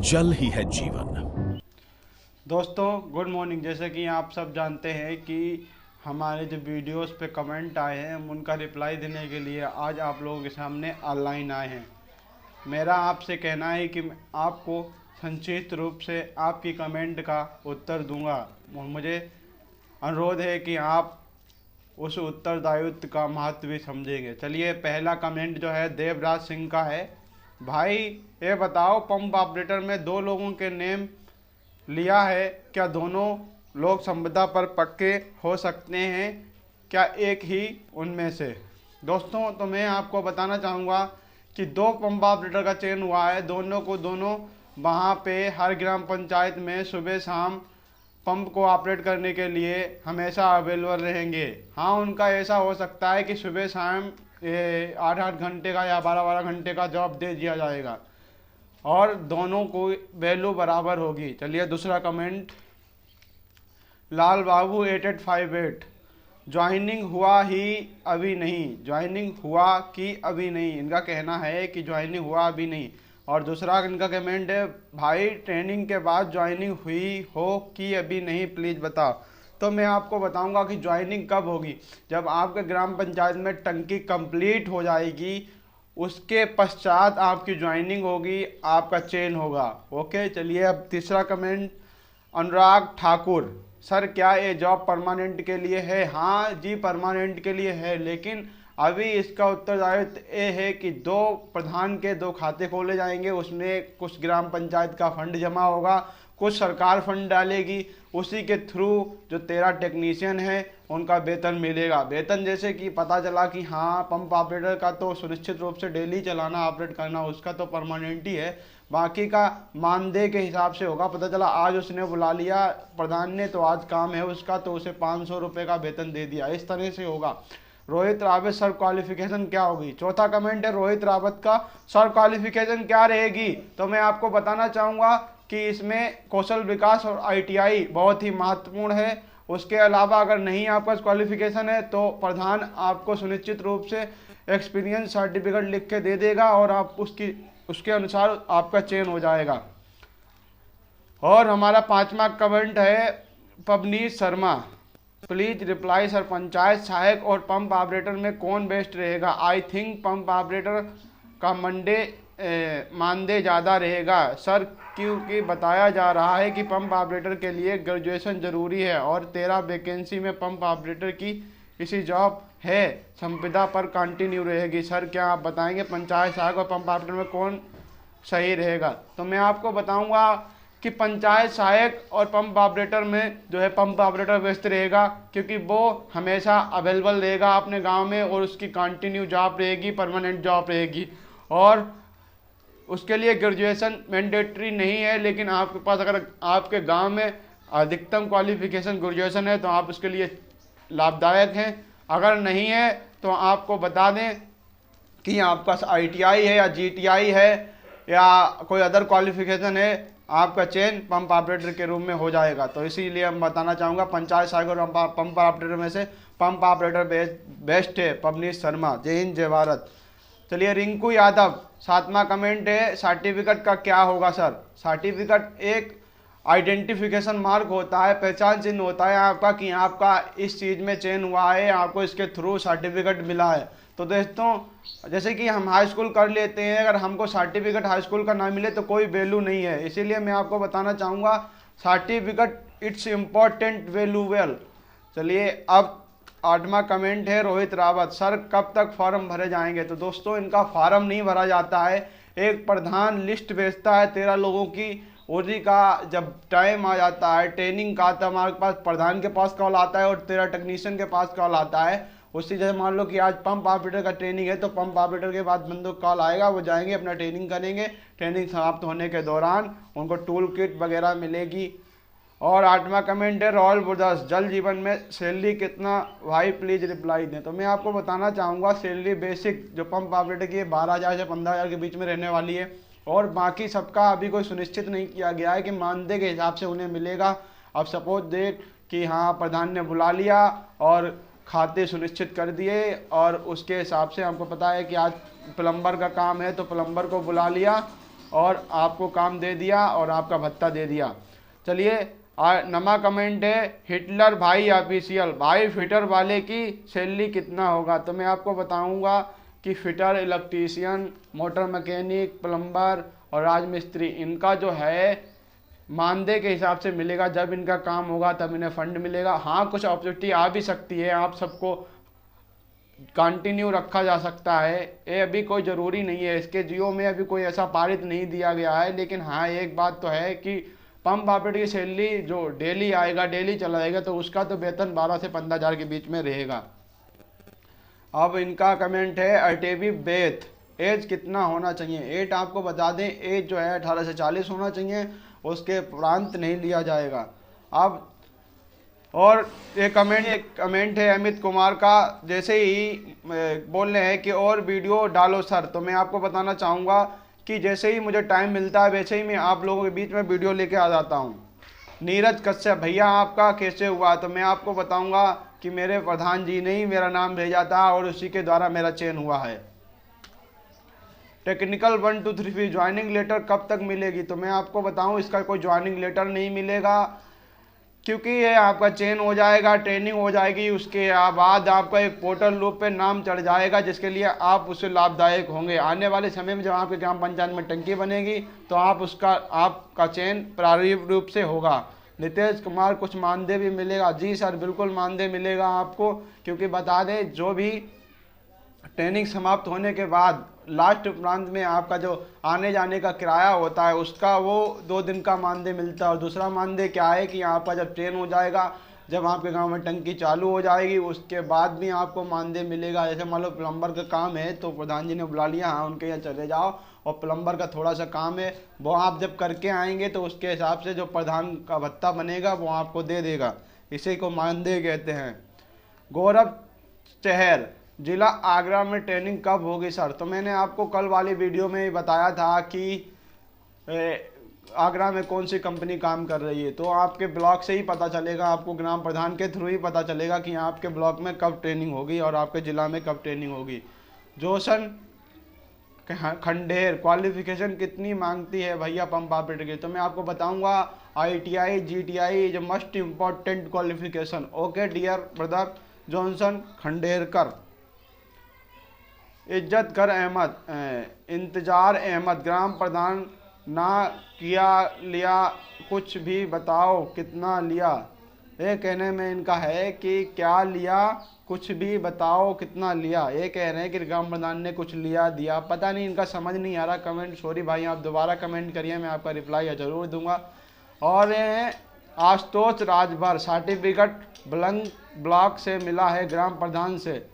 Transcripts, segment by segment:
जल ही है जीवन। दोस्तों गुड मॉर्निंग। जैसे कि आप सब जानते हैं कि हमारे जो वीडियोस पे कमेंट आए हैं हम उनका रिप्लाई देने के लिए आज आप लोगों के सामने ऑनलाइन आए हैं। मेरा आपसे कहना है कि मैं आपको संक्षिप्त रूप से आपकी कमेंट का उत्तर दूंगा। मुझे अनुरोध है कि आप उस उत्तरदायित्व का महत्व भी समझेंगे। चलिए, पहला कमेंट जो है देवराज सिंह का है। भाई ये बताओ, पंप ऑपरेटर में दो लोगों के नेम लिया है, क्या दोनों लोग संविदा पर पक्के हो सकते हैं, क्या एक ही उनमें से? दोस्तों, तो मैं आपको बताना चाहूँगा कि दो पंप ऑपरेटर का चयन हुआ है। दोनों वहाँ पे हर ग्राम पंचायत में सुबह शाम पंप को ऑपरेट करने के लिए हमेशा अवेलेबल रहेंगे। हाँ, उनका ऐसा हो सकता है कि सुबह शाम 8-8 घंटे का या 12-12 घंटे का जॉब दे दिया जाएगा और दोनों को वैल्यू बराबर होगी। चलिए, दूसरा कमेंट लाल बाबू 8858, ज्वाइनिंग हुआ ही अभी नहीं, ज्वाइनिंग हुआ कि अभी नहीं। इनका कहना है कि ज्वाइनिंग हुआ अभी नहीं। और दूसरा इनका कमेंट है, भाई ट्रेनिंग के बाद ज्वाइनिंग हुई हो कि अभी नहीं, प्लीज़ बताओ। तो मैं आपको बताऊंगा कि ज्वाइनिंग कब होगी। जब आपके ग्राम पंचायत में टंकी कंप्लीट हो जाएगी उसके पश्चात आपकी ज्वाइनिंग होगी, आपका चयन होगा। ओके, चलिए अब तीसरा कमेंट अनुराग ठाकुर, सर क्या ये जॉब परमानेंट के लिए है? हाँ जी, परमानेंट के लिए है, लेकिन अभी इसका उत्तरदायित्व ये है कि दो प्रधान के दो खाते खोले जाएंगे, उसमें कुछ ग्राम पंचायत का फंड जमा होगा, कुछ सरकार फंड डालेगी, उसी के थ्रू जो 13 टेक्नीशियन हैं उनका वेतन मिलेगा। वेतन जैसे कि पता चला कि हाँ, पंप ऑपरेटर का तो सुनिश्चित रूप से डेली चलाना, ऑपरेट करना, उसका तो परमानेंट ही है, बाकी का मानदेय के हिसाब से होगा। पता चला आज उसने बुला लिया प्रधान ने, तो आज काम है उसका, तो उसे 500 रुपये का वेतन दे दिया, इस तरह से होगा। रोहित रावत, सर क्वालिफिकेशन क्या होगी? चौथा कमेंट है रोहित रावत का, सर क्वालिफिकेशन क्या रहेगी? तो मैं आपको बताना चाहूँगा कि इसमें कौशल विकास और आईटीआई बहुत ही महत्वपूर्ण है। उसके अलावा अगर नहीं आपका क्वालिफिकेशन है तो प्रधान आपको सुनिश्चित रूप से एक्सपीरियंस सर्टिफिकेट लिख के दे देगा और आप उसके अनुसार आपका चयन हो जाएगा। और हमारा पांचवा कमेंट है Pavneet Sharma, please reply sir, panchayat सहायक और पंप ऑपरेटर में कौन बेस्ट रहेगा? आई थिंक पंप ऑपरेटर का मानदेय ज़्यादा रहेगा सर, क्योंकि बताया जा रहा है कि पंप ऑपरेटर के लिए ग्रेजुएशन जरूरी है और 13 वैकेंसी में पंप ऑपरेटर की इसी जॉब है, संविदा पर कंटिन्यू रहेगी। सर क्या आप बताएंगे पंचायत सहायक और पंप ऑपरेटर में कौन सही रहेगा? तो मैं आपको बताऊंगा कि पंचायत सहायक और पंप ऑपरेटर में जो है पंप ऑपरेटर व्यस्त रहेगा, क्योंकि वो हमेशा अवेलेबल रहेगा अपने गांव में और उसकी कंटिन्यू जॉब रहेगी, परमानेंट जॉब रहेगी। और उसके लिए ग्रेजुएशन मैंडेटरी नहीं है, लेकिन आपके पास अगर आपके गांव में अधिकतम क्वालिफिकेशन ग्रेजुएशन है तो आप उसके लिए लाभदायक हैं। अगर नहीं है तो आपको बता दें कि आपका आईटीआई है या जीटीआई है या कोई अदर क्वालिफिकेशन है, आपका चयन पंप ऑपरेटर के रूप में हो जाएगा। तो इसीलिए हम बताना चाहूँगा पंचायत सहायक और पंप ऑपरेटर में से पंप ऑपरेटर बेस्ट है, पवनीत शर्मा। जय हिंद, जय भारत। चलिए, रिंकू यादव, 7वां कमेंट है, सर्टिफिकेट का क्या होगा सर? सर्टिफिकेट एक आइडेंटिफिकेशन मार्क होता है, पहचान चिन्ह होता है आपका कि आपका इस चीज़ में चयन हुआ है, आपको इसके थ्रू सर्टिफिकेट मिला है। तो दोस्तों, जैसे कि हम हाई स्कूल कर लेते हैं, अगर हमको सर्टिफिकेट हाई स्कूल का ना मिले तो कोई वैल्यू नहीं है। इसीलिए मैं आपको बताना चाहूँगा सर्टिफिकेट इट्स इम्पॉर्टेंट, वैल्यूएबल। चलिए, अब 8वां कमेंट है रोहित रावत, सर कब तक फॉर्म भरे जाएंगे? तो दोस्तों, इनका फॉर्म नहीं भरा जाता है, एक प्रधान लिस्ट भेजता है 13 लोगों की, उसी का जब टाइम आ जाता है ट्रेनिंग का तो हमारे पास प्रधान के पास कॉल आता है और 13 टेक्नीशियन के पास कॉल आता है। उसी जैसे मान लो कि आज पंप ऑपरेटर का ट्रेनिंग है तो पंप ऑपरेटर के बाद बंदों का कॉल आएगा, वो जाएंगे अपना ट्रेनिंग करेंगे, ट्रेनिंग समाप्त होने के दौरान उनको टूल किट वगैरह मिलेगी। और 8वां कमेंट है रॉयल ब्रदर्स, जल जीवन में सैलरी कितना भाई, प्लीज रिप्लाई दें। तो मैं आपको बताना चाहूँगा सैलरी बेसिक जो पंप ऑपरेटर की 12,000 से 15,000 के बीच में रहने वाली है, और बाकी सबका अभी कोई सुनिश्चित नहीं किया गया है कि मानदेय के हिसाब से उन्हें मिलेगा। अब सपोज देख कि हाँ, प्रधान ने बुला लिया और खाते सुनिश्चित कर दिए और उसके हिसाब से हमको पता है कि आज प्लम्बर का काम है तो प्लम्बर को बुला लिया और आपको काम दे दिया और आपका भत्ता दे दिया। चलिए नमा कमेंट है हिटलर भाई ऑफिशियल, भाई फिटर वाले की सैलरी कितना होगा? तो मैं आपको बताऊंगा कि fitter, electrician, motor mechanic, plumber और राजमिस्त्री, इनका जो है मानदेय के हिसाब से मिलेगा। जब इनका काम होगा तब इन्हें फंड मिलेगा। हाँ, कुछ अपॉर्चुनिटी आ भी सकती है, आप सबको कंटिन्यू रखा जा सकता है, ये अभी कोई ज़रूरी नहीं है। इसके जियो में अभी कोई ऐसा पारित नहीं दिया गया है। लेकिन हाँ, एक बात तो है कि पंप ऑपरेटर की सैलरी जो डेली आएगा, डेली चला जाएगा, तो उसका तो वेतन 12 से 15 हज़ार के बीच में रहेगा। अब इनका कमेंट है अटेवी बेथ, एज कितना होना चाहिए? एज आपको बता दें, एज जो है 18 से 40 होना चाहिए, उसके उपरांत नहीं लिया जाएगा। अब और एक कमेंट है अमित कुमार का, जैसे ही बोल रहे हैं कि और वीडियो डालो सर। तो मैं आपको बताना चाहूँगा कि जैसे ही मुझे टाइम मिलता है वैसे ही मैं आप लोगों के बीच में वीडियो लेके आ जाता हूँ। नीरज कश्यप भैया आपका कैसे हुआ? तो मैं आपको बताऊँगा कि मेरे प्रधान जी ने ही मेरा नाम भेजा था और उसी के द्वारा मेरा चयन हुआ है। टेक्निकल 1 2 3 ज्वाइनिंग लेटर कब तक मिलेगी? तो मैं आपको बताऊं, इसका कोई ज्वाइनिंग लेटर नहीं मिलेगा, क्योंकि ये आपका चयन हो जाएगा, ट्रेनिंग हो जाएगी, उसके बाद आपका एक पोर्टल लूप पे नाम चढ़ जाएगा, जिसके लिए आप उससे लाभदायक होंगे। आने वाले समय में जब आपके ग्राम पंचायत में टंकी बनेगी तो आपका चयन प्रारंभिक रूप से होगा। नितेश कुमार कुछ मानदेय भी मिलेगा? जी सर, बिल्कुल मानदेय मिलेगा आपको, क्योंकि बता दें जो भी ट्रेनिंग समाप्त होने के बाद लास्ट प्रांत में आपका जो आने जाने का किराया होता है उसका वो 2 दिन का मानदेय मिलता है। और दूसरा मानदेय क्या है कि आपका जब ट्रेन हो जाएगा, जब आपके गांव में टंकी चालू हो जाएगी, उसके बाद भी आपको मानदेय मिलेगा। जैसे मान लो प्लम्बर का काम है तो प्रधान जी ने बुला लिया, हाँ उनके यहाँ चले जाओ, और प्लम्बर का थोड़ा सा काम है वो आप जब करके आएंगे तो उसके हिसाब से जो प्रधान का भत्ता बनेगा वो आपको दे देगा। इसी को मानदेय कहते हैं। गौरव चहर, जिला आगरा में ट्रेनिंग कब होगी सर? तो मैंने आपको कल वाली वीडियो में ही बताया था कि आगरा में कौन सी कंपनी काम कर रही है, तो आपके ब्लॉक से ही पता चलेगा, आपको ग्राम प्रधान के थ्रू ही पता चलेगा कि आपके ब्लॉक में कब ट्रेनिंग होगी और आपके ज़िला में कब ट्रेनिंग होगी। जोशन खंडेर, क्वालिफिकेशन कितनी मांगती है भैया पंप ऑपरेटर की? तो मैं आपको बताऊंगा ITI GTI is must important qualification. Okay dear brother Johnson Khanderkar. Izzatgar Ahmad, Intezar Ahmad, ग्राम प्रधान ना किया लिया, कुछ भी बताओ कितना लिया? ये कहने में इनका है कि क्या लिया, कुछ भी बताओ कितना लिया। ये कह रहे हैं कि ग्राम प्रधान ने कुछ लिया दिया, पता नहीं, इनका समझ नहीं आ रहा कमेंट। सॉरी भाई, आप दोबारा कमेंट करिए, मैं आपका रिप्लाई ज़रूर दूंगा। और आशुतोष राजभर, सर्टिफिकेट ब्लॉक से मिला है ग्राम प्रधान से।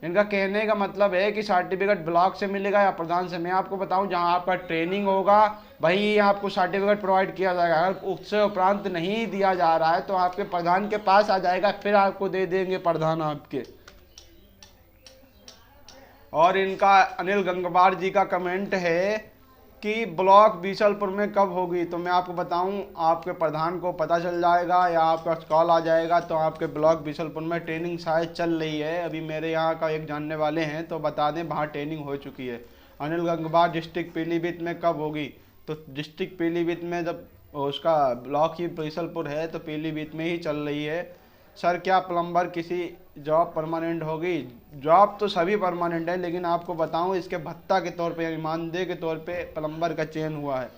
इनका कहने का मतलब है कि सर्टिफिकेट ब्लॉक से मिलेगा या प्रधान से। मैं आपको बताऊं, जहां आपका ट्रेनिंग होगा वही आपको सर्टिफिकेट प्रोवाइड किया जाएगा। अगर उससे उपरांत नहीं दिया जा रहा है तो आपके प्रधान के पास आ जाएगा, फिर आपको दे देंगे प्रधान आपके। और इनका अनिल गंगवार जी का कमेंट है कि ब्लॉक बीसलपुर में कब होगी? तो मैं आपको बताऊं, आपके प्रधान को पता चल जाएगा या आपका कॉल आ जाएगा तो आपके ब्लॉक बीसलपुर में ट्रेनिंग शायद चल रही है। अभी मेरे यहाँ का एक जानने वाले हैं तो बता दें, वहाँ ट्रेनिंग हो चुकी है। अनिल गंगवार, डिस्ट्रिक्ट पीलीभीत में कब होगी? तो डिस्ट्रिक्ट पीलीभीत में जब उसका ब्लॉक ही बीसलपुर है तो पीलीभीत में ही चल रही है। सर क्या प्लम्बर किसी जॉब परमानेंट होगी? जॉब तो सभी परमानेंट है, लेकिन आपको बताऊं इसके भत्ता के तौर पे, मानदेय के तौर पे प्लम्बर का चयन हुआ है।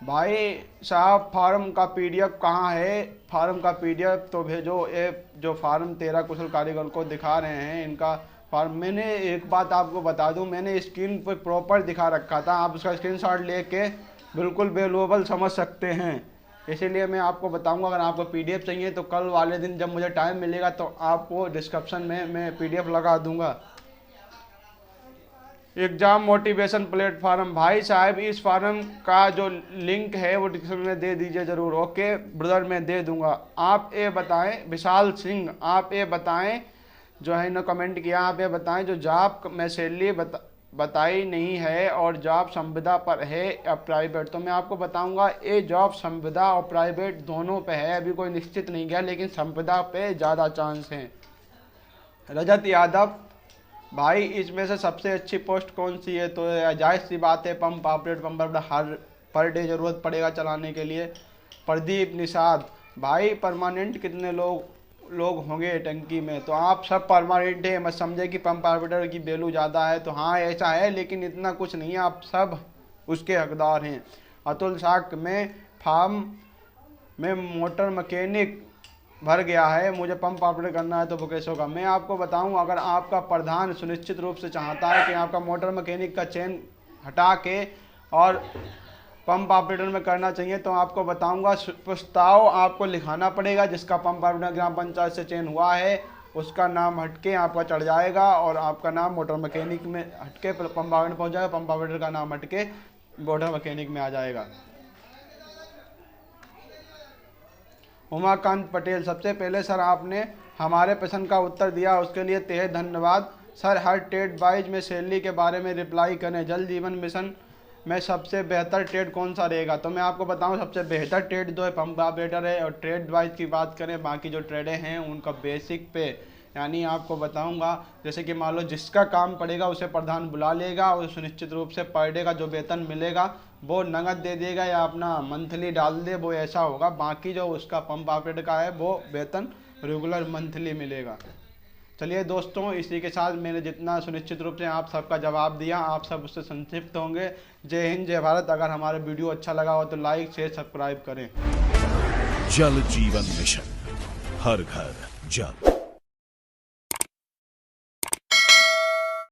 भाई साहब फार्म का PDF कहाँ है? फार्म का PDF तो भेजो। ये जो फार्म 13 कुशल कारीगर को दिखा रहे हैं, इनका फार्म, मैंने एक बात आपको बता दूं, मैंने स्क्रीन पर प्रॉपर दिखा रखा था, आप उसका स्क्रीनशॉट लेके बिल्कुल वैल्यूएबल समझ सकते हैं। इसीलिए मैं आपको बताऊंगा, अगर आपको PDF चाहिए तो कल वाले दिन जब मुझे टाइम मिलेगा तो आपको डिस्क्रिप्शन में मैं PDF लगा दूंगा। एग्जाम मोटिवेशन प्लेटफॉर्म, भाई साहब इस फार्म का जो लिंक है वो डिस्क्रिप्शन में दे दीजिए ज़रूर। ओके ब्रदर, मैं दे दूंगा। आप ये बताएं, विशाल सिंह, आप ये बताएं, जो है ना कमेंट किया, आप ये बताएं जो जॉब में सैलरी बताई नहीं है और जॉब संविदा पर है या प्राइवेट? तो मैं आपको बताऊंगा, ये जॉब संविदा और प्राइवेट दोनों पे है, अभी कोई निश्चित नहीं गया, लेकिन संविदा पे ज़्यादा चांस हैं। रजत यादव, भाई इसमें से सबसे अच्छी पोस्ट कौन सी है? तो जाहिर सी बात है पंप ऑपरेटर हर पर डे ज़रूरत पड़ेगा चलाने के लिए। प्रदीप निषाद, भाई परमानेंट कितने लोग होंगे टंकी में? तो आप सब परमानेंट है, मत समझे कि पंप ऑपरेटर की वैल्यू ज़्यादा है। तो हाँ ऐसा है, लेकिन इतना कुछ नहीं है, आप सब उसके हकदार हैं। अतुल साक, में फार्म में मोटर मैकेनिक भर गया है, मुझे पंप ऑपरेट करना है तो वो कैसे होगा? मैं आपको बताऊं, अगर आपका प्रधान सुनिश्चित रूप से चाहता है कि आपका मोटर मैकेनिक का चयन हटा के और पंप ऑपरेटर में करना चाहिए, तो आपको बताऊंगा प्रस्ताव आपको लिखाना पड़ेगा। जिसका पंप ऑपरेटर ग्राम पंचायत से चयन हुआ है उसका नाम हटके आपका चढ़ जाएगा और आपका नाम मोटर मैकेनिक में हटके पंप ऑपरेटर पहुँच जाएगा, पंप ऑपरेटर का नाम हटके मोटर मैकेनिक में आ जाएगा। उमाकांत पटेल, सबसे पहले सर आपने हमारे प्रश्न का उत्तर दिया, उसके लिए तहे धन्यवाद सर। हर ट्रेड वाइज में सैलरी के बारे में रिप्लाई करें। जल जीवन मिशन में सबसे बेहतर ट्रेड कौन सा रहेगा? तो मैं आपको बताऊं, सबसे बेहतर ट्रेड जो है पंप ऑपरेटर है। और ट्रेड वाइज की बात करें, बाकी जो ट्रेडें हैं उनका बेसिक पे, यानी आपको बताऊंगा जैसे कि मान लो जिसका काम पड़ेगा उसे प्रधान बुला लेगा और सुनिश्चित रूप से पर डे का जो वेतन मिलेगा वो नगद दे देगा या अपना मंथली डाल दे, वो ऐसा होगा। बाकी जो उसका पंप ऑपरेटर का है वो वेतन रेगुलर मंथली मिलेगा। चलिए दोस्तों, इसी के साथ मैंने जितना सुनिश्चित रूप से आप सबका जवाब दिया, आप सब उससे संतुष्ट होंगे। जय हिंद, जय भारत। अगर हमारा वीडियो अच्छा लगा हो तो लाइक शेयर सब्सक्राइब करें। जल जीवन मिशन, हर घर जल।